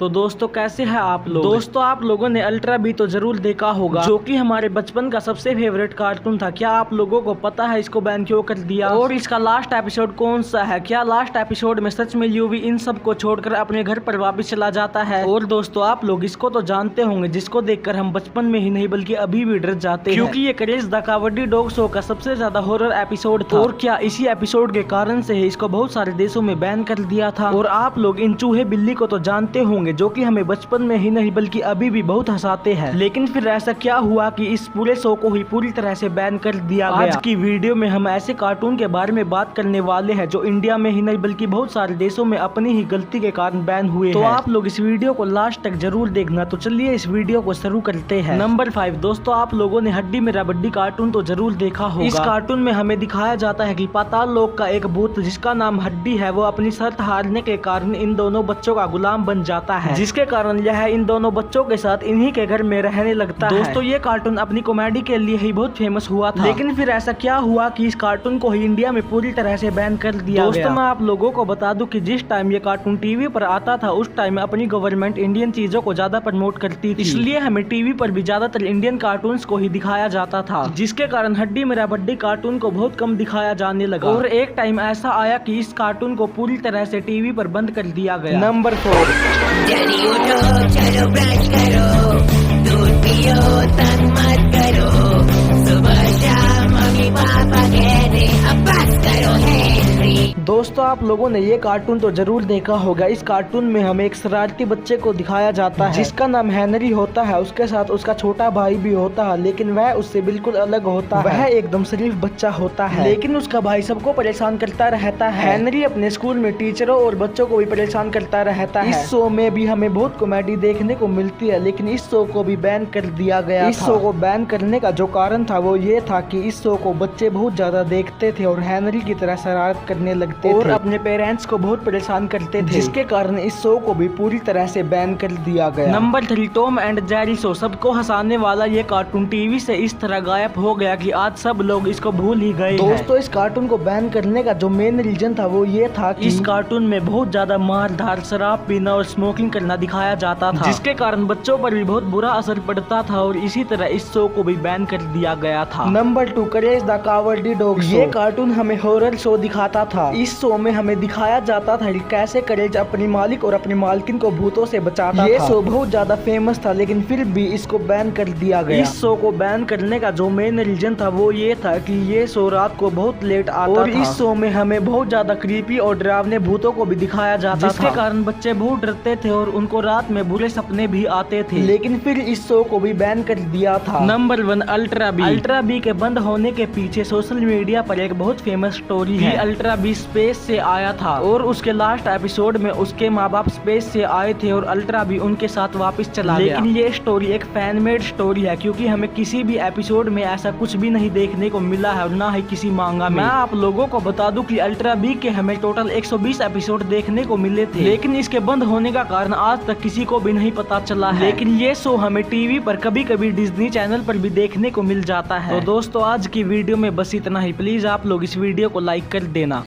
तो दोस्तों कैसे हैं आप लोग। दोस्तों आप लोगों ने अल्ट्रा बी तो जरूर देखा होगा, जो कि हमारे बचपन का सबसे फेवरेट कार्टून था। क्या आप लोगों को पता है इसको बैन क्यों कर दिया और इसका लास्ट एपिसोड कौन सा है? क्या लास्ट एपिसोड में सच में यूवी इन सब को छोड़कर अपने घर पर वापस चला जाता है? और दोस्तों आप लोग इसको तो जानते होंगे, जिसको देखकर हम बचपन में ही नहीं बल्कि अभी भी डर जाते हैं, क्योंकि ये craze the kabaddi dog show का सबसे ज्यादा हॉरर एपिसोड था। और क्या इसी एपिसोड के कारण से ही इसको बहुत सारे देशों में बैन कर दिया था। और आप लोग इन चूहे बिल्ली को तो जानते होंगे, जो कि हमें बचपन में ही नहीं बल्कि अभी भी बहुत हंसाते हैं। लेकिन फिर ऐसा क्या हुआ कि इस पूरे शो को ही पूरी तरह से बैन कर दिया गया। आज की वीडियो में हम ऐसे कार्टून के बारे में बात करने वाले हैं जो इंडिया में ही नहीं बल्कि बहुत सारे देशों में अपनी ही गलती के कारण बैन हुए तो आप लोग इस वीडियो को लास्ट तक जरूर देखना। तो चलिए इस वीडियो को शुरू करते हैं। नंबर 5 दोस्तों, आप लोगों ने हड्डी मेरा बड्डी कार्टून तो जरूर देखा होगा। इस कार्टून में हमें दिखाया जाता है कि पाताल लोक का एक भूत जिसका नाम हड्डी है, वो अपनी शर्त हारने के कारण इन दोनों बच्चों का गुलाम बन जाता है, जिसके कारण यह इन दोनों बच्चों के साथ इन्हीं के घर में रहने लगता है। दोस्तों ये कार्टून अपनी कॉमेडी के लिए ही बहुत फेमस हुआ था, लेकिन फिर ऐसा क्या हुआ कि इस कार्टून को ही इंडिया में पूरी तरह से बैन कर दिया गया। दोस्तों मैं आप लोगों को बता दूं कि जिस टाइम ये कार्टून टीवी पर आता था, उस टाइम अपनी गवर्नमेंट इंडियन चीजों को ज्यादा प्रमोट करती थी, इसलिए हमें टीवी पर भी ज्यादातर इंडियन कार्टून्स को ही दिखाया जाता था, जिसके कारण हड्डी मेरा बड्डी कार्टून को बहुत कम दिखाया जाने लगा। और एक टाइम ऐसा आया कि इस कार्टून को पूरी तरह से टीवी पर बंद कर दिया गया। नंबर 4 चलो ब्रश करो, दूध पियो, तंग मत करो, सुबह शाम मम्मी पापा कहते अब बस करो हेनरी। दोस्तों आप लोगों ने ये कार्टून तो जरूर देखा होगा। इस कार्टून में हमें एक शरारती बच्चे को दिखाया जाता है, जिसका नाम हेनरी होता है। उसके साथ उसका छोटा भाई भी होता है, लेकिन वह उससे बिल्कुल अलग होता है। वह एकदम शरीफ बच्चा होता है, लेकिन उसका भाई सबको परेशान करता रहता है। हेनरी अपने स्कूल में टीचरों और बच्चों को भी परेशान करता रहता है। इस शो में भी हमें बहुत कॉमेडी देखने को मिलती है, लेकिन इस शो को भी बैन कर दिया गया। इस शो को बैन करने का जो कारण था वो ये था कि इस शो को बच्चे बहुत ज्यादा देखते थे और हेनरी की तरह शरारत करने लगते और अपने पेरेंट्स को बहुत परेशान करते थे, जिसके कारण इस शो को भी पूरी तरह से बैन कर दिया गया। Number 3 Tom and Jerry show. सबको हंसाने वाला ये कार्टून टीवी से इस तरह गायब हो गया कि आज सब लोग इसको भूल ही गए। दोस्तों इस कार्टून को बैन करने का जो मेन रीजन था वो ये था कि इस कार्टून में बहुत ज्यादा मार धार, शराब पीना और स्मोकिंग करना दिखाया जाता था, जिसके कारण बच्चों पर भी बहुत बुरा असर पड़ता था और इसी तरह इस शो को भी बैन कर दिया गया था। Number 2 courage the kabaddi dog show. ये कार्टून हमें हॉरर शो दिखाता था। इस शो में हमें दिखाया जाता था कि कैसे करेज अपनी मालिक और अपनी मालकिन को भूतों से बचाता था। ये शो बहुत ज्यादा फेमस था, लेकिन फिर भी इसको बैन कर दिया गया। इस शो को बैन करने का जो मेन रीजन था वो ये था कि ये शो रात को बहुत लेट आता था और इस शो में हमें बहुत ज्यादा क्रीपी और डरावने भूतों को भी दिखाया जाता था, जिसके कारण बच्चे बहुत डरते थे और उनको रात में बुरे सपने भी आते थे। लेकिन फिर इस शो को भी बैन कर दिया था। Number 1 ultra B. Ultra B के बंद होने के पीछे सोशल मीडिया पर एक बहुत फेमस स्टोरी है। अल्ट्रा बी स्पेस से आया था और उसके लास्ट एपिसोड में उसके माँ बाप स्पेस से आए थे और अल्ट्रा भी उनके साथ वापस चला गया। लेकिन ये स्टोरी एक फैन मेड स्टोरी है, क्योंकि हमें किसी भी एपिसोड में ऐसा कुछ भी नहीं देखने को मिला है और ना ही किसी मांगा में। मैं आप लोगों को बता दूं कि अल्ट्रा बी के हमें टोटल 120 एपिसोड देखने को मिले थे, लेकिन इसके बंद होने का कारण आज तक किसी को भी नहीं पता चला है। लेकिन ये शो हमें टीवी पर कभी कभी डिज्नी चैनल पर भी देखने को मिल जाता है। तो दोस्तों आज की वीडियो में बस इतना ही। प्लीज आप लोग इस वीडियो को लाइक कर देना।